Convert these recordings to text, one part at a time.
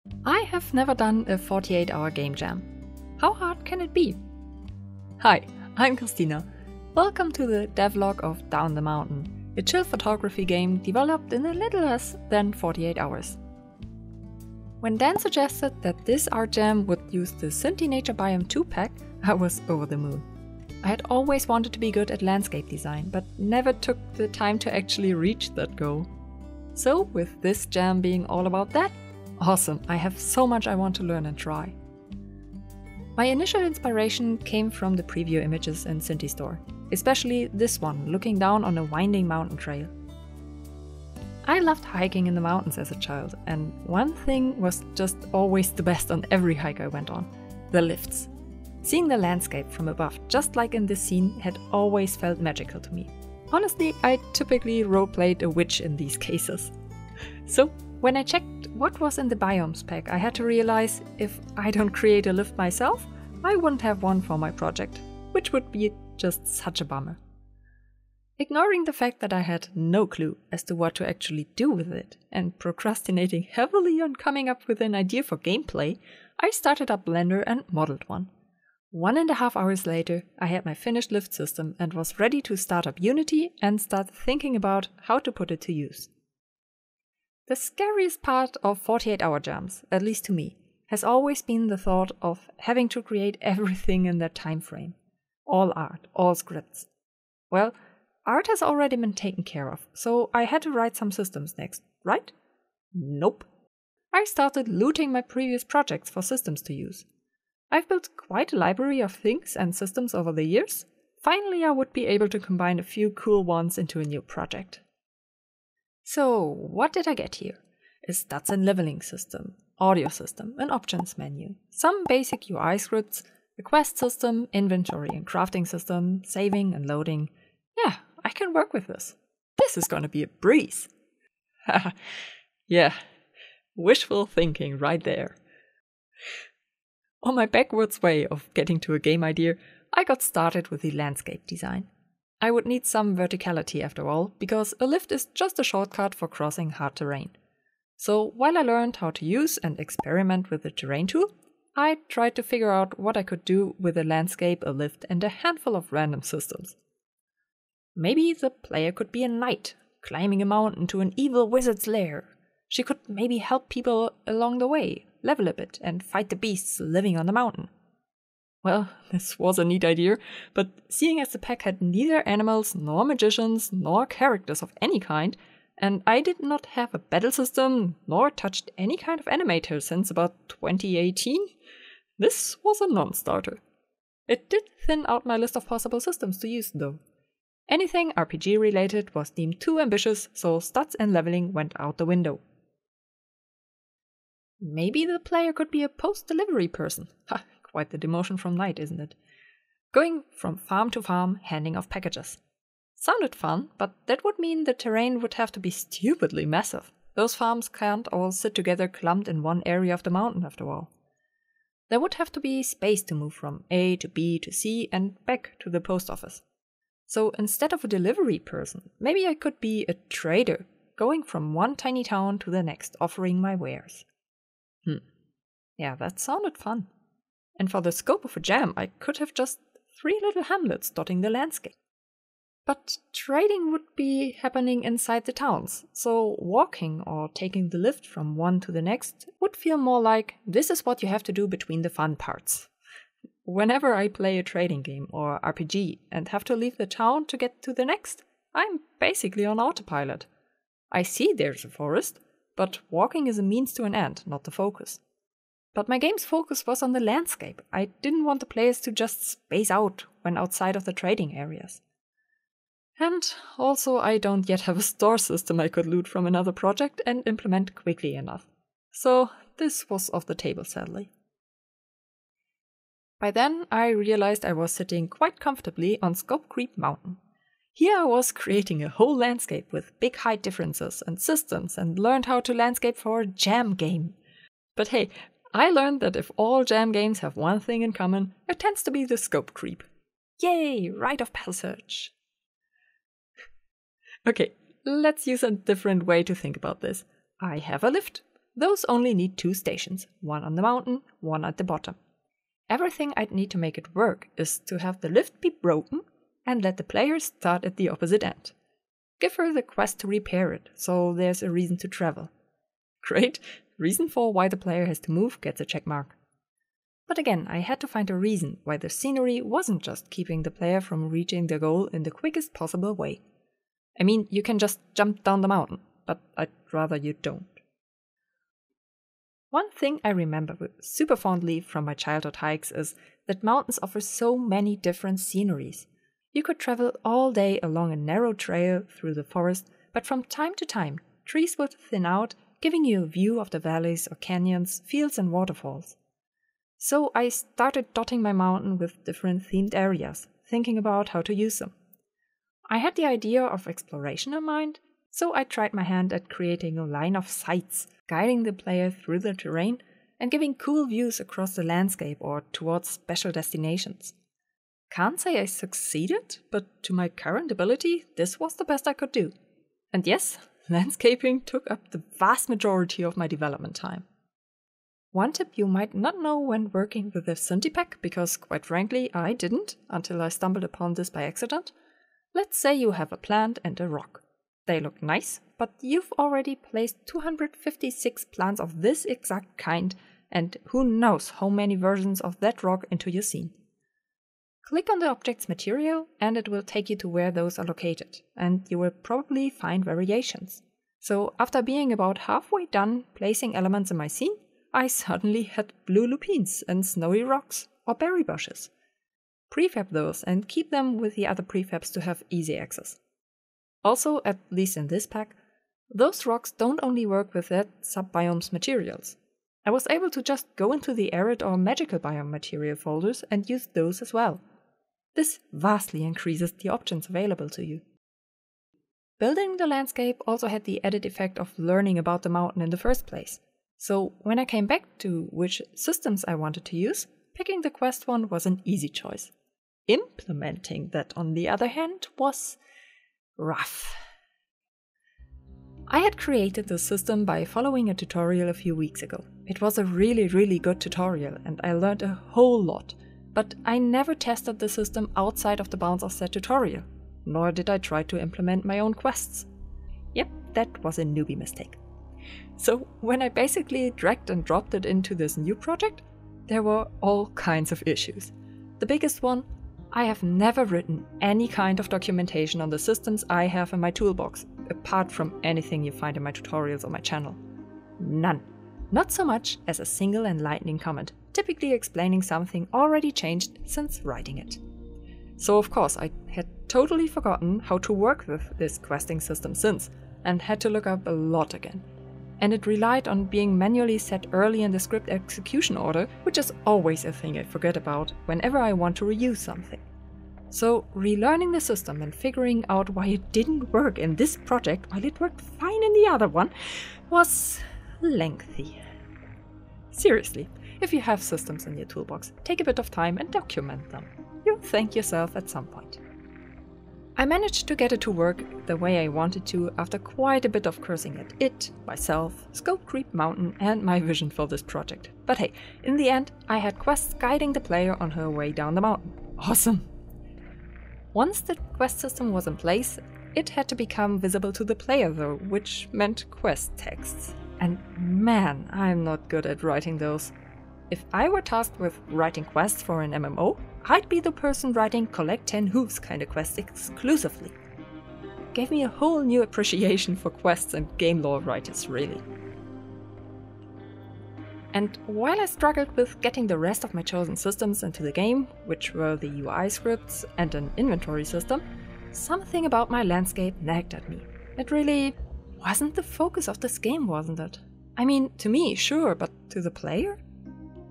I have never done a 48-hour game jam. How hard can it be? Hi, I'm Christina. Welcome to the devlog of Down the Mountain, a chill photography game developed in a little less than 48 hours. When Dan suggested that this art jam would use the Cinti Nature Biome 2 pack, I was over the moon. I had always wanted to be good at landscape design, but never took the time to actually reach that goal. So, with this jam being all about that, awesome, I have so much I want to learn and try. My initial inspiration came from the preview images in Cinti Store, especially this one looking down on a winding mountain trail. I loved hiking in the mountains as a child, and one thing was just always the best on every hike I went on: the lifts. Seeing the landscape from above, just like in this scene, had always felt magical to me. Honestly, I typically roleplayed a witch in these cases. So, when I checked what was in the biomes pack, I had to realize if I don't create a lift myself, I wouldn't have one for my project, which would be just such a bummer. Ignoring the fact that I had no clue as to what to actually do with it, and procrastinating heavily on coming up with an idea for gameplay, I started up Blender and modeled one. 1.5 hours later, I had my finished lift system and was ready to start up Unity and start thinking about how to put it to use. The scariest part of 48-hour jams, at least to me, has always been the thought of having to create everything in that time frame. All art, all scripts. Well, art has already been taken care of, so I had to write some systems next, right? Nope. I started looting my previous projects for systems to use. I've built quite a library of things and systems over the years. Finally, I would be able to combine a few cool ones into a new project. So, what did I get here? A stats and leveling system, audio system, an options menu, some basic UI scripts, a quest system, inventory and crafting system, saving and loading. Yeah, I can work with this. This is gonna be a breeze. Haha, yeah, wishful thinking right there. On my backwards way of getting to a game idea, I got started with the landscape design. I would need some verticality after all, because a lift is just a shortcut for crossing hard terrain. So while I learned how to use and experiment with the terrain tool, I tried to figure out what I could do with a landscape, a lift, and a handful of random systems. Maybe the player could be a knight, climbing a mountain to an evil wizard's lair. She could maybe help people along the way, level a bit, and fight the beasts living on the mountain. Well, this was a neat idea, but seeing as the pack had neither animals, nor magicians, nor characters of any kind, and I did not have a battle system, nor touched any kind of animator since about 2018, this was a non-starter. It did thin out my list of possible systems to use, though. Anything RPG related was deemed too ambitious, so stats and leveling went out the window. Maybe the player could be a post-delivery person. Ha, quite the demotion from knight, isn't it? Going from farm to farm, handing off packages. Sounded fun, but that would mean the terrain would have to be stupidly massive. Those farms can't all sit together clumped in one area of the mountain after all. There would have to be space to move from A to B to C and back to the post office. So instead of a delivery person, maybe I could be a trader, going from one tiny town to the next, offering my wares. Yeah, that sounded fun. And for the scope of a jam, I could have just 3 little hamlets dotting the landscape. But trading would be happening inside the towns, so walking or taking the lift from one to the next would feel more like this is what you have to do between the fun parts. Whenever I play a trading game or RPG and have to leave the town to get to the next, I'm basically on autopilot. I see there's a forest, but walking is a means to an end, not the focus. But my game's focus was on the landscape. I didn't want the players to just space out when outside of the trading areas. And also I don't yet have a store system I could loot from another project and implement quickly enough. So this was off the table, sadly. By then I realized I was sitting quite comfortably on Scope Creep Mountain. Here I was creating a whole landscape with big height differences and systems and learned how to landscape for a jam game. But hey, I learned that if all jam games have one thing in common, it tends to be the scope creep. Yay, rite of passage! Okay, let's use a different way to think about this. I have a lift. Those only need 2 stations, one on the mountain, one at the bottom. Everything I'd need to make it work is to have the lift be broken and let the player start at the opposite end. Give her the quest to repair it, so there's a reason to travel. Great, reason for why the player has to move gets a check mark. But again, I had to find a reason why the scenery wasn't just keeping the player from reaching the goal in the quickest possible way. I mean, you can just jump down the mountain, but I'd rather you don't. One thing I remember super fondly from my childhood hikes is that mountains offer so many different sceneries. You could travel all day along a narrow trail through the forest, but from time to time, trees would thin out, giving you a view of the valleys or canyons, fields and waterfalls. So I started dotting my mountain with different themed areas, thinking about how to use them. I had the idea of exploration in mind, so I tried my hand at creating a line of sights, guiding the player through the terrain and giving cool views across the landscape or towards special destinations. Can't say I succeeded, but to my current ability, this was the best I could do. And yes, landscaping took up the vast majority of my development time. One tip you might not know when working with the Synty pack, because quite frankly I didn't until I stumbled upon this by accident. Let's say you have a plant and a rock. They look nice, but you've already placed 256 plants of this exact kind and who knows how many versions of that rock into your scene. Click on the object's material and it will take you to where those are located, and you will probably find variations. So after being about halfway done placing elements in my scene, I suddenly had blue lupines and snowy rocks or berry bushes. Prefab those and keep them with the other prefabs to have easy access. Also, at least in this pack, those rocks don't only work with that sub-biome's materials. I was able to just go into the arid or magical biome material folders and use those as well. This vastly increases the options available to you. Building the landscape also had the added effect of learning about the mountain in the first place. So when I came back to which systems I wanted to use, picking the quest one was an easy choice. Implementing that, on the other hand, was rough. I had created the system by following a tutorial a few weeks ago. It was a really good tutorial and I learned a whole lot, but I never tested the system outside of the bounds of that tutorial, nor did I try to implement my own quests. Yep, that was a newbie mistake. So when I basically dragged and dropped it into this new project, there were all kinds of issues. The biggest one, I have never written any kind of documentation on the systems I have in my toolbox, apart from anything you find in my tutorials on my channel. None. Not so much as a single enlightening comment, typically explaining something already changed since writing it. So of course I had totally forgotten how to work with this questing system since, and had to look up a lot again. And it relied on being manually set early in the script execution order, which is always a thing I forget about whenever I want to reuse something. So relearning the system and figuring out why it didn't work in this project while it worked fine in the other one was lengthy. Seriously, if you have systems in your toolbox, take a bit of time and document them. You'll thank yourself at some point. I managed to get it to work the way I wanted to after quite a bit of cursing at it, myself, Scope Creep Mountain and my vision for this project. But hey, in the end I had quests guiding the player on her way down the mountain. Awesome! Once the quest system was in place, it had to become visible to the player though, which meant quest texts. And man, I'm not good at writing those. If I were tasked with writing quests for an MMO, I'd be the person writing collect 10 hooves kind of quests exclusively. Gave me a whole new appreciation for quests and game lore writers, really. And while I struggled with getting the rest of my chosen systems into the game, which were the UI scripts and an inventory system, something about my landscape nagged at me. It really wasn't the focus of this game, wasn't it? I mean, to me, sure, but to the player?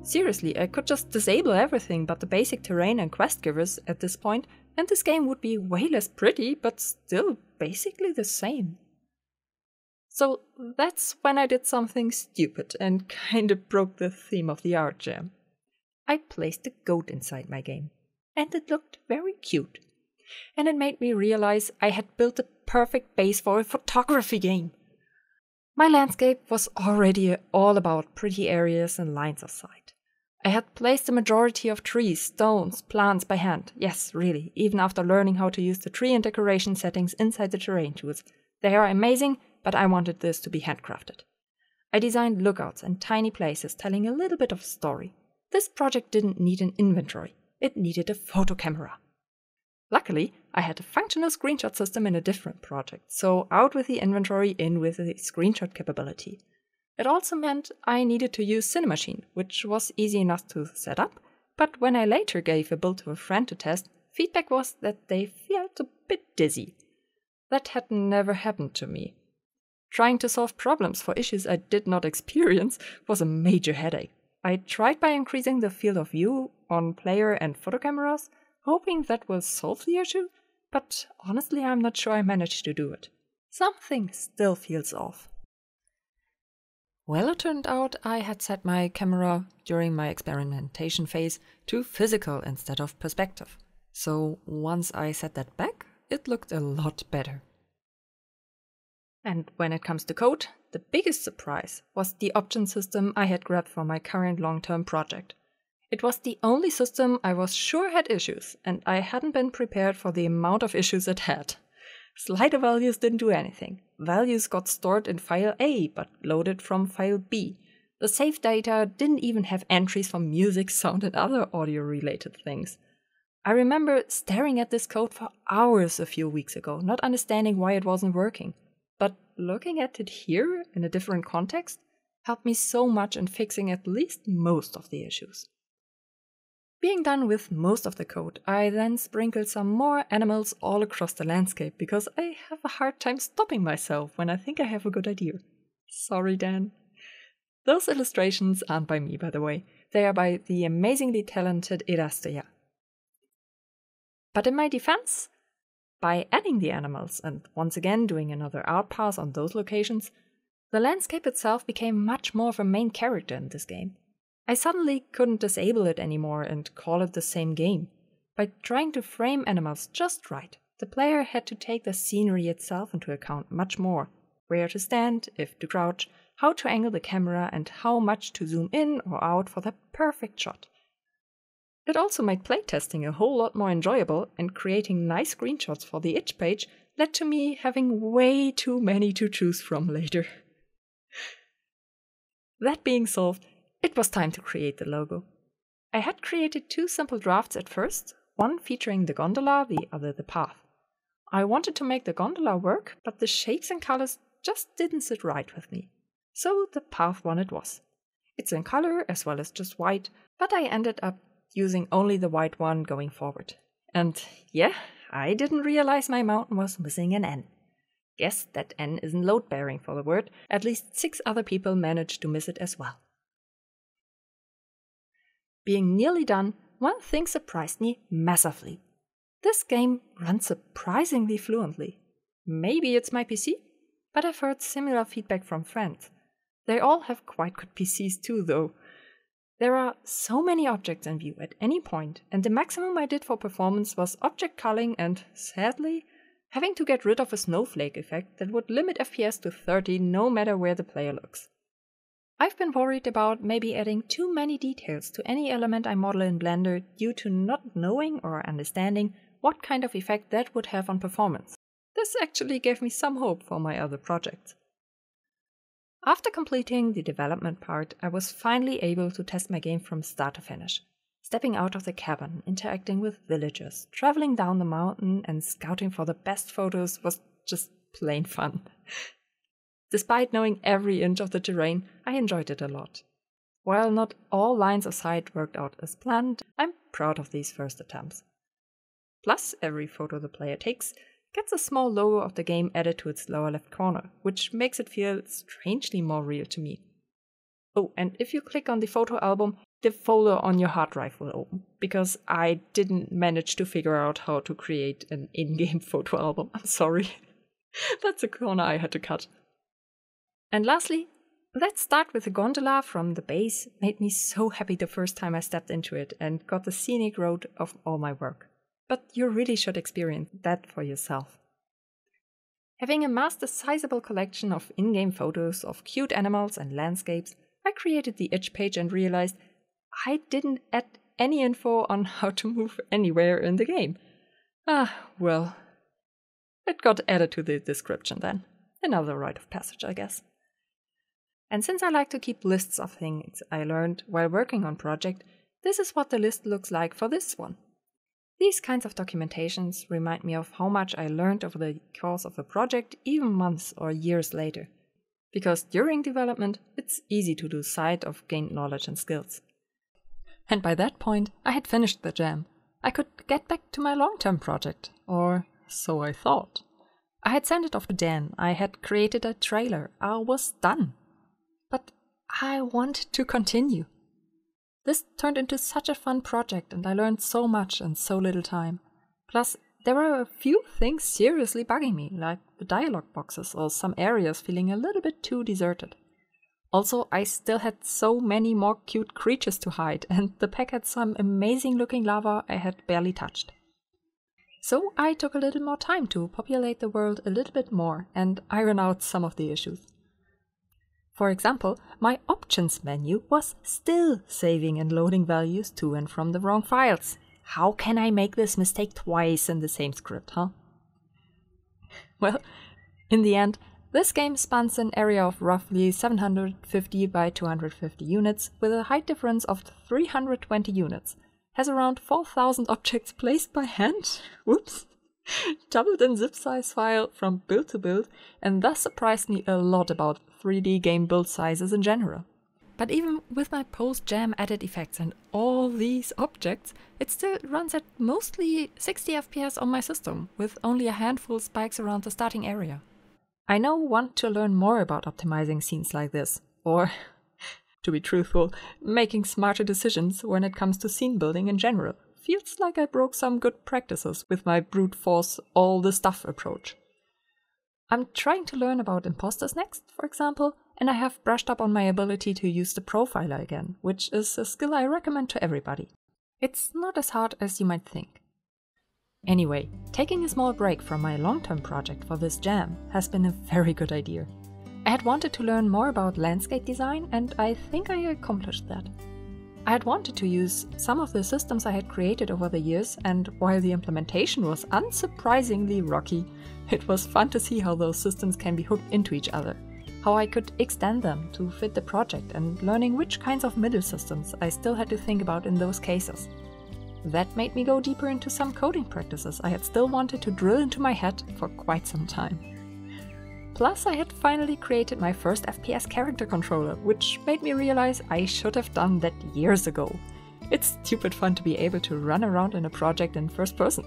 Seriously, I could just disable everything but the basic terrain and quest givers at this point, and this game would be way less pretty, but still basically the same. So that's when I did something stupid and kinda broke the theme of the art jam. I placed a goat inside my game, and it looked very cute. And it made me realize I had built the perfect base for a photography game. My landscape was already all about pretty areas and lines of sight. I had placed the majority of trees, stones, plants by hand. Yes, really, even after learning how to use the tree and decoration settings inside the terrain tools. They are amazing, but I wanted this to be handcrafted. I designed lookouts and tiny places telling a little bit of a story. This project didn't need an inventory. It needed a photo camera. Luckily, I had a functional screenshot system in a different project, so out with the inventory, in with the screenshot capability. It also meant I needed to use Cinemachine, which was easy enough to set up, but when I later gave a build to a friend to test, feedback was that they felt a bit dizzy. That had never happened to me. Trying to solve problems for issues I did not experience was a major headache. I tried by increasing the field of view on player and photo cameras, hoping that will solve the issue, but honestly I'm not sure I managed to do it. Something still feels off. Well, it turned out I had set my camera during my experimentation phase to physical instead of perspective. So once I set that back, it looked a lot better. And when it comes to code, the biggest surprise was the option system I had grabbed for my current long-term project. It was the only system I was sure had issues, and I hadn't been prepared for the amount of issues it had. Slider values didn't do anything. Values got stored in file A, but loaded from file B. The saved data didn't even have entries for music, sound, and other audio-related things. I remember staring at this code for hours a few weeks ago, not understanding why it wasn't working. But looking at it here, in a different context, helped me so much in fixing at least most of the issues. Being done with most of the code, I then sprinkled some more animals all across the landscape because I have a hard time stopping myself when I think I have a good idea. Sorry, Dan. Those illustrations aren't by me, by the way. They are by the amazingly talented Erasteia. But in my defense, by adding the animals and once again doing another art pass on those locations, the landscape itself became much more of a main character in this game. I suddenly couldn't disable it anymore and call it the same game. By trying to frame animals just right, the player had to take the scenery itself into account much more. Where to stand, if to crouch, how to angle the camera, and how much to zoom in or out for the perfect shot. It also made playtesting a whole lot more enjoyable, and creating nice screenshots for the itch page led to me having way too many to choose from later. That being solved, it was time to create the logo. I had created two simple drafts at first, one featuring the gondola, the other the path. I wanted to make the gondola work, but the shapes and colors just didn't sit right with me. So the path one it was. It's in color as well as just white, but I ended up using only the white one going forward. And yeah, I didn't realize my mountain was missing an N. Guess that N isn't load-bearing for the word. At least 6 other people managed to miss it as well. Being nearly done, one thing surprised me massively. This game runs surprisingly fluently. Maybe it's my PC, but I've heard similar feedback from friends. They all have quite good PCs too, though. There are so many objects in view at any point, and the maximum I did for performance was object culling and, sadly, having to get rid of a snowflake effect that would limit FPS to 30 no matter where the player looks. I've been worried about maybe adding too many details to any element I model in Blender due to not knowing or understanding what kind of effect that would have on performance. This actually gave me some hope for my other projects. After completing the development part, I was finally able to test my game from start to finish. Stepping out of the cabin, interacting with villagers, traveling down the mountain, and scouting for the best photos was just plain fun. Despite knowing every inch of the terrain, I enjoyed it a lot. While not all lines of sight worked out as planned, I'm proud of these first attempts. Plus, every photo the player takes gets a small logo of the game added to its lower left corner, which makes it feel strangely more real to me. Oh, and if you click on the photo album, the folder on your hard drive will open, because I didn't manage to figure out how to create an in-game photo album. I'm sorry. That's a corner I had to cut. And lastly, let's start with the gondola from the base. Made me so happy the first time I stepped into it and got the scenic road of all my work. But you really should experience that for yourself. Having amassed a sizable collection of in-game photos of cute animals and landscapes, I created the itch page and realized I didn't add any info on how to move anywhere in the game. Well, it got added to the description then. Another rite of passage, I guess. And since I like to keep lists of things I learned while working on project, this is what the list looks like for this one. These kinds of documentations remind me of how much I learned over the course of a project, even months or years later. Because during development, it's easy to lose sight of gained knowledge and skills. And by that point, I had finished the jam. I could get back to my long-term project, or so I thought. I had sent it off to Dan, I had created a trailer, I was done. But I wanted to continue. This turned into such a fun project and I learned so much in so little time. Plus, there were a few things seriously bugging me, like the dialogue boxes or some areas feeling a little bit too deserted. Also, I still had so many more cute creatures to hide, and the pack had some amazing looking lava I had barely touched. So I took a little more time to populate the world a little bit more and iron out some of the issues. For example, my options menu was still saving and loading values to and from the wrong files. How can I make this mistake twice in the same script, huh? Well, in the end, this game spans an area of roughly 750 by 250 units with a height difference of 320 units, has around 4,000 objects placed by hand, whoops, doubled in zip size file from build to build, and thus surprised me a lot about 3D game build sizes in general. But even with my post-jam added effects and all these objects, it still runs at mostly 60 FPS on my system, with only a handful spikes around the starting area. I now want to learn more about optimizing scenes like this, or, to be truthful, making smarter decisions when it comes to scene building in general. Feels like I broke some good practices with my brute force all the stuff approach. I'm trying to learn about imposters next, for example, and I have brushed up on my ability to use the profiler again, which is a skill I recommend to everybody. It's not as hard as you might think. Anyway, taking a small break from my long-term project for this jam has been a very good idea. I had wanted to learn more about landscape design, and I think I accomplished that. I had wanted to use some of the systems I had created over the years, and while the implementation was unsurprisingly rocky, it was fun to see how those systems can be hooked into each other, how I could extend them to fit the project, and learning which kinds of middle systems I still had to think about in those cases. That made me go deeper into some coding practices I had still wanted to drill into my head for quite some time. Plus, I had finally created my first FPS character controller, which made me realize I should have done that years ago. It's stupid fun to be able to run around in a project in first person.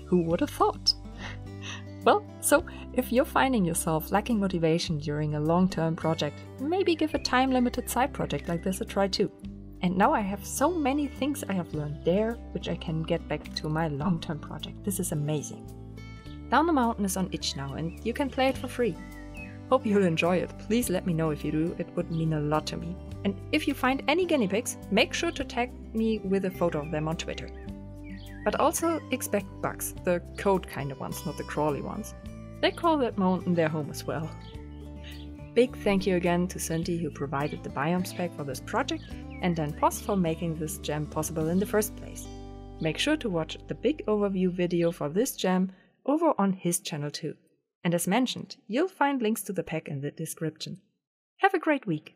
Who would have thought? Well, so if you're finding yourself lacking motivation during a long-term project, maybe give a time-limited side project like this a try too. And now I have so many things I have learned there, which I can get back to my long-term project. This is amazing. Down the Mountain is on itch now, and you can play it for free. Hope you'll enjoy it. Please let me know if you do, it would mean a lot to me. And if you find any guinea pigs, make sure to tag me with a photo of them on Twitter. But also expect bugs, the code kind of ones, not the crawly ones. They call that mountain their home as well. Big thank you again to Cinti who provided the biome spec for this project, and Dan Poss for making this jam possible in the first place. Make sure to watch the big overview video for this jam over on his channel too. And as mentioned, you'll find links to the pack in the description. Have a great week!